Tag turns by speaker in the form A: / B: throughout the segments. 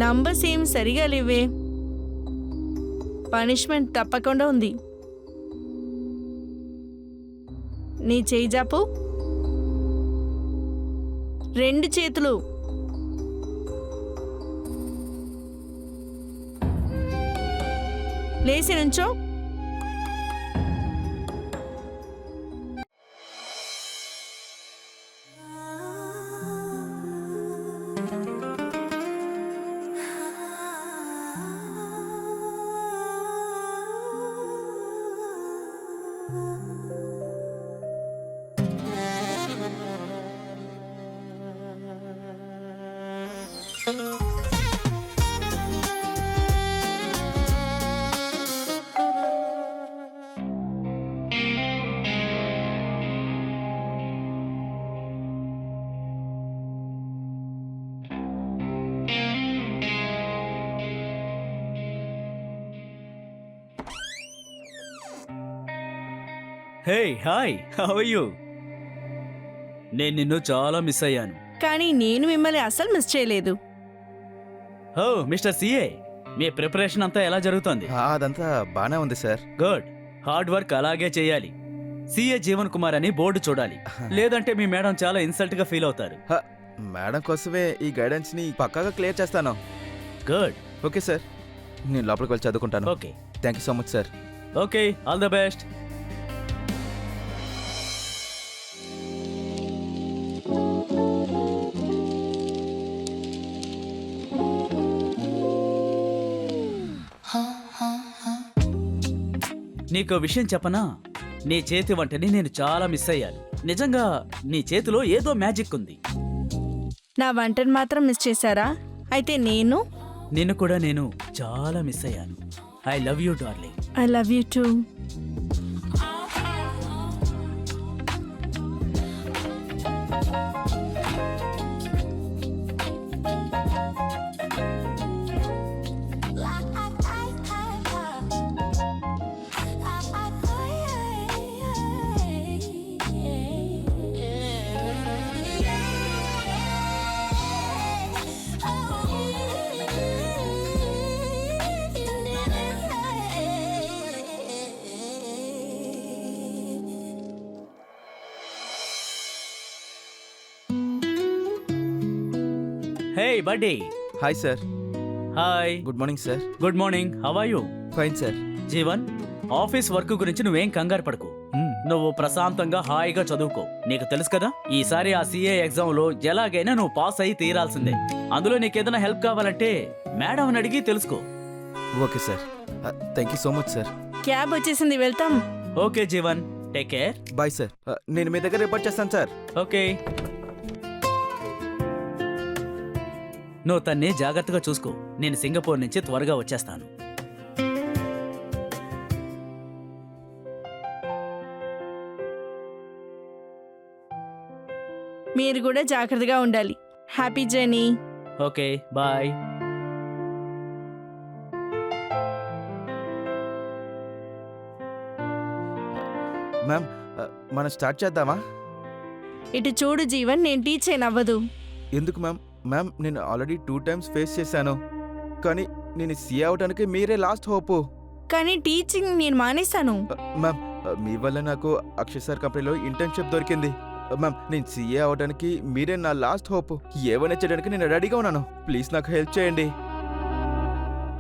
A: Numbers ఏం సరిగా లేవే. పనిష్మెంట్ తప్పకుండా ఉంది. నీ చేయి జాపు. 2 చేతులు. లేచి నుంచో.
B: Hey hi, how are you? నేను నిన్ను చాలా మిస్ అయ్యాను.
A: కానీ నేను మిమ్మల్ని అస్సలు మిస్ చేయలేదు.
B: ఓ మిస్టర్ సిఏ, మీ ప్రిపరేషన్ అంతా ఎలా జరుగుతోంది?
C: అదంతా బానే ఉంది సార్.
B: గుడ్. హార్డ్ వర్క్ అలాగే చేయాలి. సిఏ జీవన్ కుమార్ అని బోర్డు చూడాలి, లేదంటే మీ మేడం చాలా ఇన్సల్ట్ గా ఫీల్ అవుతారు.
C: మేడం కోసమే ఈ గైడెన్స్ ని పక్కాగా క్లియర్ చేస్తాను.
B: గుడ్.
C: ఓకే సార్, నేను లోపలికి వెళ్ళి చదువుకుంటాను.
B: Okay.
C: Thank you so much sir.
B: Okay, all the best. నీకో విషయం చెప్పనా? నీ చేతి వంటని నేను చాలా మిస్ అయ్యాను. నిజంగా నీ చేతిలో ఏదో మ్యాజిక్ ఉంది.
A: నా వంటను మాత్రం మిస్ చేశారా? అయితే
B: నిన్ను కూడా నేను చాలా మిస్ అయ్యాను. I love you darling.
A: I love you too.
B: Hey buddy.
C: Hi sir.
B: Hi.
C: Good morning sir.
B: Good morning. How are you?
C: Fine sir.
B: Jeevan, office work గురించి నువ్వేం కంగారు పడకు. నువ్వు ప్రశాంతంగా హాయిగా చదువుకో. నీకు తెలుసు కదా, ఈసారి ఆ సిఏ ఎగ్జామ్ లో ఎలాగైనా నువ్వు పాస్ అయ్యి తీరాల్సిందే. అందులో నీకేదైనా హెల్ప్ కావాలంటే మేడం అడిగి తెలుసుకో.
C: Okay sir. Thank you so much sir.
A: Cab వచ్చేసింది, వెళ్తాం.
B: Okay Jeevan, take care.
C: Bye sir. నేను మీ దగ్గర రిపోర్ట్ చేస్తాను సార్.
B: ఓకే. నువ్వు తన్ని జాగ్రత్తగా చూసుకో. నేను సింగపూర్ నుంచి త్వరగా వచ్చేస్తాను.
A: మీరు కూడా జాగ్రత్తగా ఉండాలి. Happy journey.
B: Okay, bye.
C: Ma'am, మనం స్టార్ట్ చేద్దామా?
A: ఇటు చూడు జీవన్, నేను టీచర్ అవ్వదు.
C: ఎందుకు మ్యామ్? మ్యామ్, నేను ఆల్రెడీ 2 times ఫేస్ చేశాను. కానీ నేను సీఏ అవడానికి మీరే లాస్ట్ హోప్.
A: కానీ టీచింగ్ నేను మానేశాను.
C: మ్యామ్, మీ వల్ల నాకు అక్షయ్ సార్ కంపెనీలో ఇంటర్న్షిప్ దొరికింది. మ్యామ్, నేను సీఏ అవడానికి మీరే నా లాస్ట్ హోప్. ఏమైనా చేయడానికి నేను రెడీగా ఉన్నాను. ప్లీజ్ నాకు హెల్ప్ చేయండి.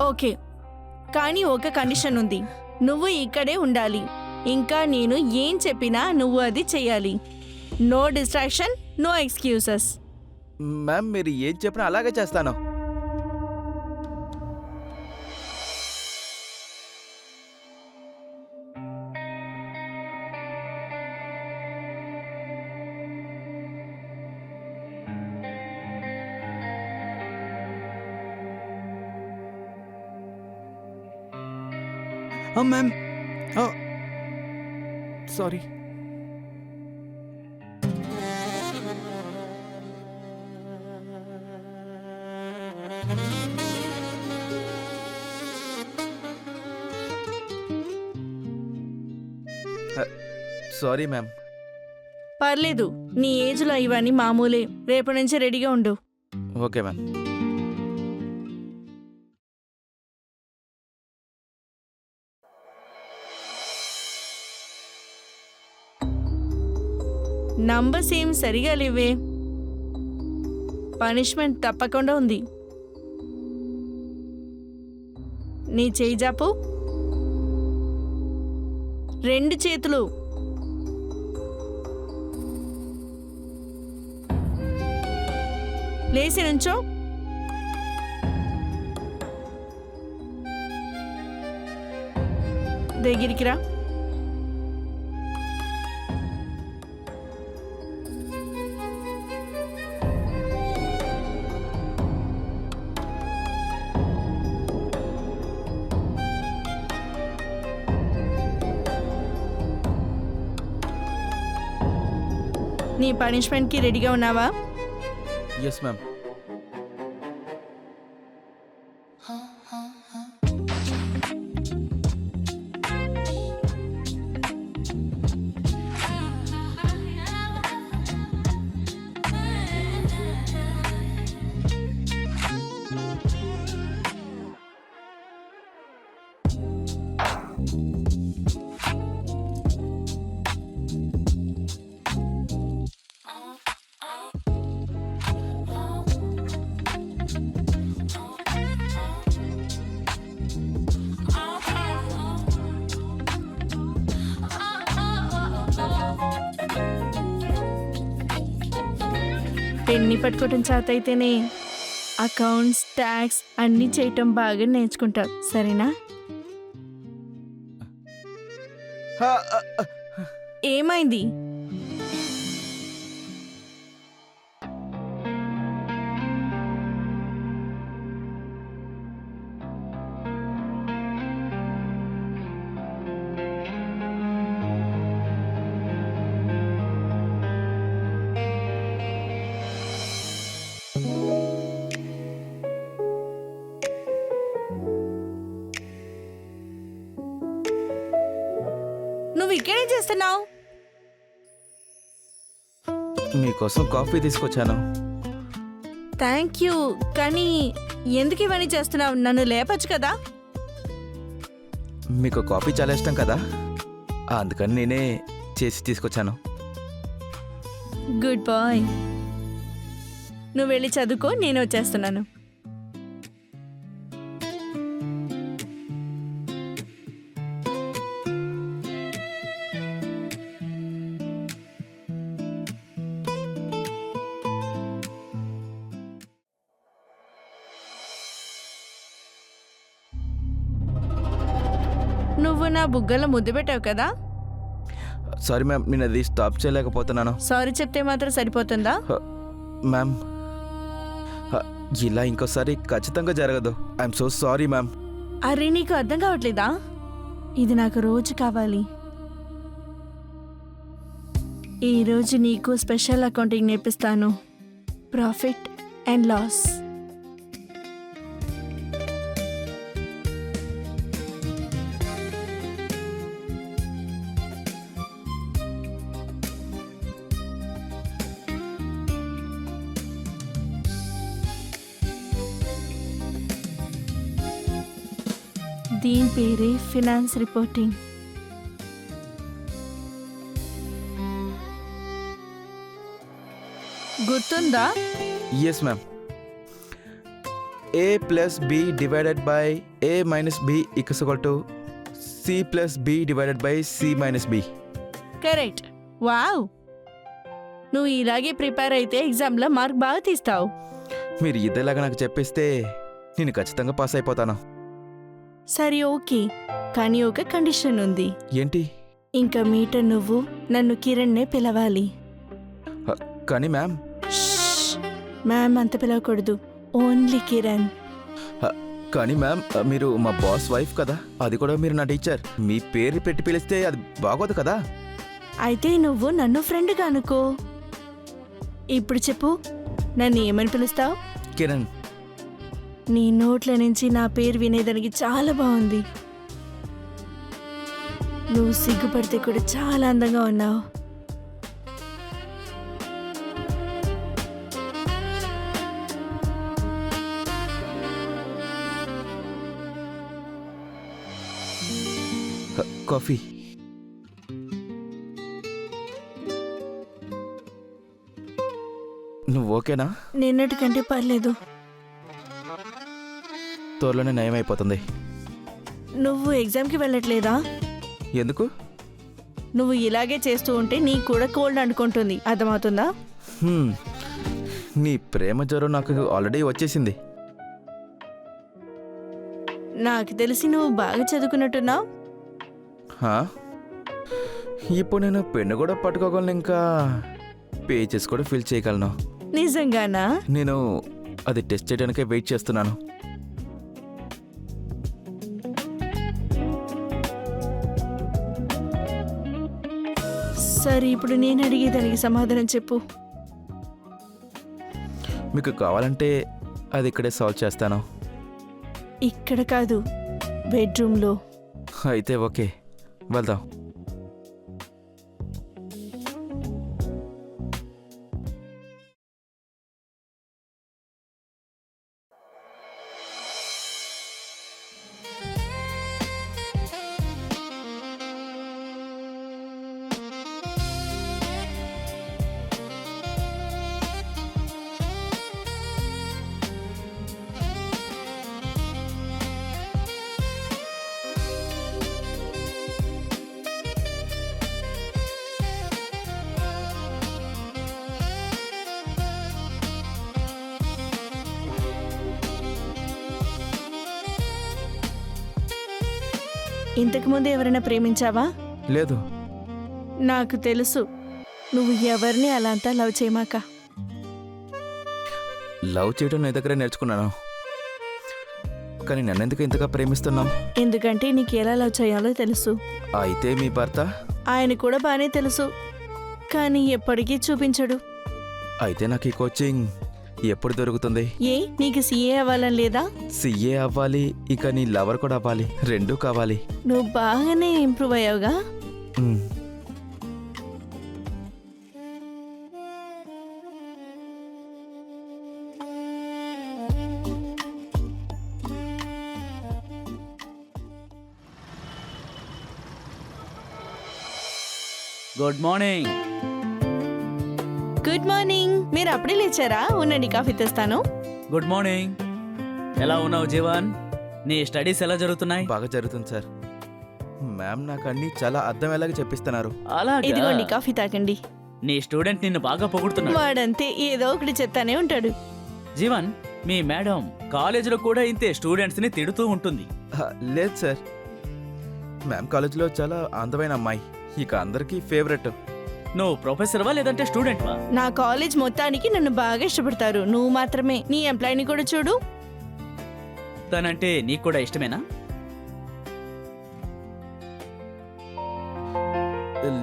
A: ఓకే, కానీ ఒక కండిషన్ ఉంది. నువ్వు ఇక్కడే ఉండాలి. ఇంకా నేను ఏం చెప్పినా నువ్వు అది చెయ్యాలి. No distraction, no excuses.
C: Ma'am, మీరు ఏం చెప్పినా అలాగే చేస్తాను. Ma'am, sorry. Sorry ma'am.
A: పర్లేదు, నీ ఏజ్లో ఇవన్నీ మామూలే. రేపటి నుంచి రెడీగా ఉండు.
C: Okay ma'am.
A: నంబర్స్ ఏం సరిగా లేవే. పనిష్మెంట్ తప్పకుండా ఉంది. నీ చేయి జాపు. 2 చేతులు. లేచి నుంచో. దగ్గరికి రా. నీ పనిష్మెంట్కి రెడీగా ఉన్నావా?
C: Yes ma'am.
A: పెన్ని పట్టుకోవటం చేత అయితేనే అకౌంట్స్, ట్యాక్స్ అన్నీ చేయటం బాగా నేర్చుకుంటావు, సరేనా? ఏమైంది? నువ్వు ఇక్కడే చేస్తున్నావు?
C: మీకోసం కాఫీ తీసుకొచ్చాను.
A: Thank you. కానీ ఎందుకు ఇవన్నీ చేస్తున్నావు? నన్ను లేపచ్చు కదా.
C: మీకు కాఫీ చాలా ఇష్టం కదా, అందుకని నేనే చేసి తీసుకొచ్చాను.
A: Good boy. నువ్వు వెళ్ళి చదువుకో, నేను వచ్చేస్తున్నాను. నువ్వు నా బుగ్గలో ముద్దు పెట్టావు కదా.
C: సారీ మ్యామ్, నేను అది స్టాప్ చేయలేకపోతున్నాను.
A: సారీ చెప్తే మాత్రం సరిపోతుందా?
C: మ్యామ్, ఇలా ఇంకోసారి ఖచ్చితంగా జరగదు. I'm so sorry ma'am.
A: అరే, నీకు అర్థం కావట్లేదా? ఇది నాకు రోజు కావాలి. ఈరోజు నీకు స్పెషల్ అకౌంటింగ్ నేర్పిస్తాను. Profit and loss. దీని పేరే ఫినాన్స్ రిపోర్టింగ్. గుర్తుందా?
C: Yes ma'am. A plus B divided by A minus B equal to C plus B divided by C minus B.
A: Correct. Wow, నువ్వు ఇలాగే ప్రిపేర్ అయితే ఎగ్జామ్లో మార్క్ బాగా తీస్తావు.
C: మీరు ఇదేలాగా నాకు చెప్పేస్తే నేను ఖచ్చితంగా పాస్ అయిపోతాను.
A: సరే, ఓకే. కానీ ఒక కండిషన్ ఉంది.
C: ఏంటి?
A: ఇంకా మీట నువ్వు నన్ను కిరణ్నే పిలవాలి.
C: కానీ మ్యామ్.
A: మ్యామ్ అంత పిలవకూడదు, ఓన్లీ కిరణ్.
C: కానీ మ్యామ్, మీరు మా బాస్ వైఫ్ కదా, అది కూడా మీరు నా టీచర్. మీ పేరు పెట్టి పిలిస్తే అది బాగోదు కదా.
A: అయితే నువ్వు నన్ను ఫ్రెండ్గా అనుకో. ఇప్పుడు చెప్పు, నన్ను ఏమని పిలుస్తావు?
C: కిరణ్.
A: నీ నోట్ల నుంచి నా పేరు వినేదానికి చాలా బాగుంది. నువ్వు సిగ్గుపడితే కూడా చాలా అందంగా ఉన్నావు.
C: కాఫీ. ఓకేనా?
A: నిన్నటికంటే పర్లేదు.
C: త్వరలోనే నయం అయిపోతుంది.
A: నువ్వు ఎగ్జామ్కి వెళ్ళట్లేదా?
C: ఎందుకు?
A: నువ్వు ఇలాగే చేస్తూ ఉంటే నీకు కూడా కోల్డ్ అనుకుంటుంది, అర్థమవుతుందా?
C: నీ ప్రేమ జ్వరం నాకు ఆల్రెడీ వచ్చేసింది.
A: నాకు తెలిసి నువ్వు బాగా చదువుకున్నట్టున్నావు.
C: హా? ఇప్పుడు నేను పెన్ను కూడా పట్టుకోగలను, ఇంకా పేజెస్ కూడా ఫిల్ చేయగలను.
A: నిజంగానా?
C: నేను అది టెస్ట్ చేయడానికే వెయిట్ చేస్తున్నాను.
A: సరే, ఇప్పుడు నేను అడిగేదానికి సమాధానం చెప్పు.
C: మీకు కావాలంటే అది ఇక్కడే సాల్వ్ చేస్తాను.
A: ఇక్కడ కాదు, బెడ్రూమ్లో.
C: అయితే ఓకే, వెళ్దాం.
A: ఇంతకుముందు ఎవరైనా ప్రేమించావా?
C: లేదు.
A: నాకు తెలుసు, నువ్వు ఎవరిని అలా అంతా లవ్ చేయమాక.
C: లవ్ చేయడం నీ దగ్గరే నేర్చుకున్నాను, కానీ నన్నెందుకు ఇంతగా ప్రేమిస్తున్నాం?
A: ఎందుకంటే నీకు ఎలా లవ్ చేయాలో తెలుసు.
C: అయితే మీ భర్త?
A: ఆయన కూడా బాగానే తెలుసు, కానీ ఎప్పటికీ చూపించడు.
C: అయితే నాకు ఈ కోచింగ్ ఎప్పుడు దొరుకుతుంది?
A: ఏ, నీకు సీఏ అవ్వాలని లేదా?
C: సీఏ అవ్వాలి, ఇక నీ లవర్ కూడా అవ్వాలి, రెండూ కావాలి.
A: నువ్వు బాగానే ఇంప్రూవ్ అయ్యావుగా.
C: మ్.
B: Good morning.
A: Good morning. మీరు అప్పుడే లేచారా? ఉండండి, కాఫీ తెస్తాను.
B: Good morning. ఎలా ఉన్నావు జీవన్? నీ స్టడీస్ ఎలా జరుగుతున్నాయి?
C: బాగా జరుగుతుంది సార్. మ్యామ్ నాకు అన్ని చాలా అర్థమయ్యేలాగా చెప్పిస్తున్నారు.
B: అలాగే.
A: ఇదిగోండి, కాఫీ తాకండి.
B: నీ స్టూడెంట్ నిన్ను బాగా పొగుడుతున్నాడు.
A: వాడంతే, ఏదో ఒకటి చెప్తానే ఉంటాడు.
B: జీవన్, మీ మేడం కాలేజీలో కూడా ఇంతే స్టూడెంట్స్ ని తిడుతూ ఉంటుంది.
C: లేదు సార్, మ్యామ్ కాలేజీలో చాలా అందమైన అమ్మాయి, ఇక అందరికీ ఫేవరెట్.
B: నువ్వు ప్రొఫెసర్వా లేదంటే స్టూడెంట్వా?
A: నా కాలేజ్ మొత్తానికి నన్ను బాగా ఇష్టపడతారు. నువ్వు మాత్రమే. నీ ఎంప్లాయీని కూడా చూడు.
B: తనంటే నీకు కూడా ఇష్టమేనా?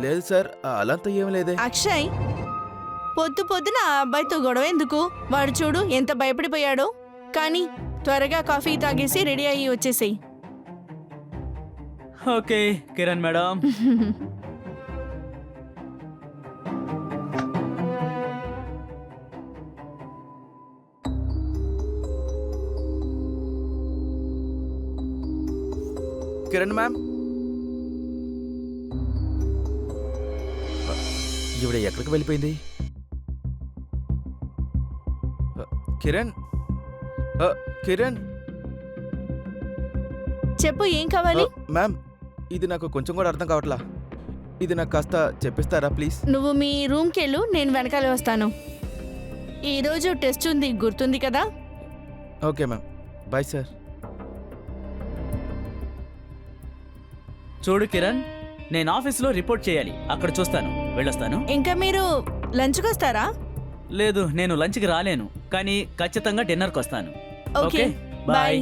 C: లేదు సార్, అలాంతా ఏం లేదే.
A: అక్షయ్, పొద్దు పొద్దున ఆ అబ్బాయితో గొడవ ఎందుకు? వాడు చూడు ఎంత భయపడిపోయాడో. కానీ త్వరగా కాఫీ తాగేసి రెడీ అయ్యి వచ్చేసేయ్.
B: Okay Kiran madam.
C: Kiran ma'am, ఈవిడ ఎక్కడికి వెళ్ళిపోయింది? కిరణ్, కిరణ్.
A: చెప్పు, ఏం కావాలి?
C: మ్యామ్, ఇది నాకు కొంచెం కూడా అర్థం కావట్లా. ఇది నాకు కాస్త చెప్పిస్తారా ప్లీజ్?
A: నువ్వు మీ రూమ్కి వెళ్ళు, నేను వెనకాల వస్తాను. ఈరోజు టెస్ట్ ఉంది, గుర్తుంది కదా?
C: Okay ma'am, bye sir.
B: చూడు కిరణ్, నేను ఆఫీస్లో రిపోర్ట్ చేయాలి, అక్కడ చూస్తాను. వెళ్ళొస్తాను.
A: ఇంకా మీరు లంచ్కి వస్తారా?
B: లేదు, నేను లంచ్కి రాలేను, కానీ ఖచ్చితంగా డిన్నర్కి వస్తాను.
A: Okay,
B: bye.
A: బాయ్.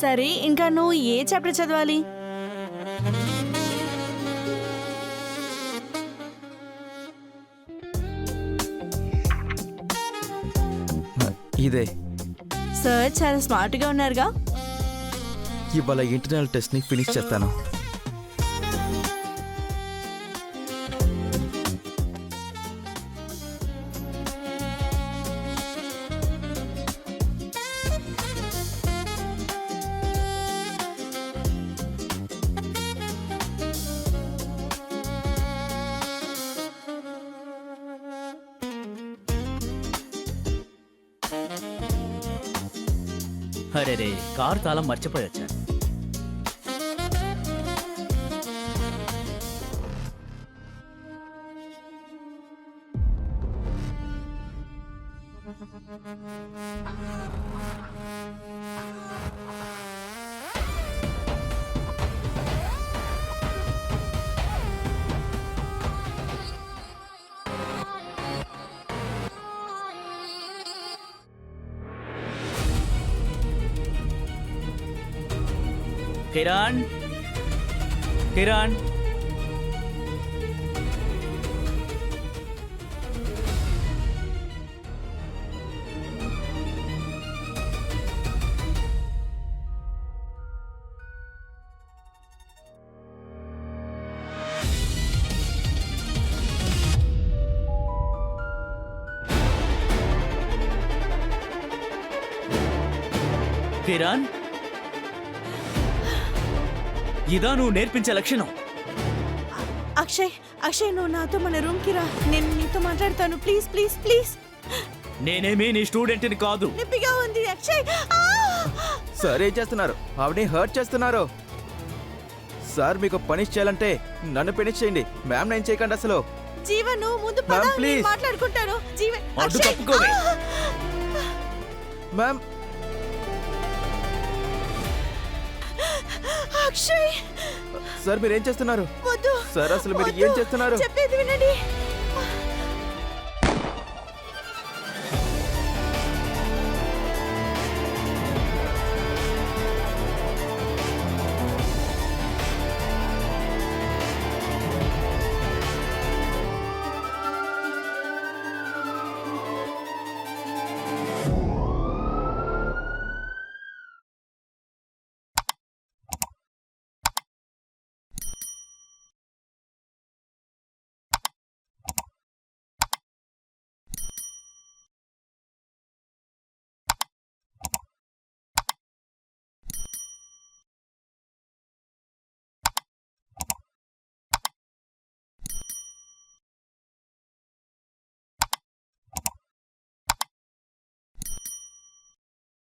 A: సరే, ఇంకా నువ్వు ఏ చాప్టర్ చదవాలి?
C: ఇదే.
A: సార్ చాలా స్మార్ట్గా ఉన్నారుగా.
C: ఇవాళ ఇంటర్నల్ టెస్ట్ని ఫినిష్ చేస్తాను.
B: అరే రే, కారు తాళం మర్చిపోయి వచ్చాను. కిరణ్, కిరణ్, కిరణ్, ఇదా నువ్వు నేర్పించే లక్షణం?
A: అక్షయ్, అక్షయ్ నువ్వు నాతో మన రూమ్ కి రా, నేను నీతో మాట్లాడతాను. Please please please.
B: నేనేమీ నీ స్టూడెంట్ని కాదు.
A: నొప్పిగా ఉంది అక్షయ్.
C: సార్ ఏం చేస్తున్నారు? ఆవిడని హర్ట్ చేస్తున్నారు. సార్ మీకు పనిష్ చేయాలంటే నన్ను పనిష్ చేయండి, మ్యామ్ నేను చేయకండి అసలు.
A: జీవన్ నువ్వు ముందు పద,
C: Ma'am,
A: నేను
C: please.
A: మాట్లాడుకుంటాను. జీవన్,
B: అడ్డు
A: అక్షయ్.
B: తప్పుకోవే.
C: మ్యామ్
A: అక్షయ్
C: సార్ మీరు ఏం చేస్తున్నారు?
A: వద్దు.
C: సార్ అసలు మీరు
A: వద్దు.
C: ఏం చేస్తున్నారు?
A: చెప్పేది వినండి.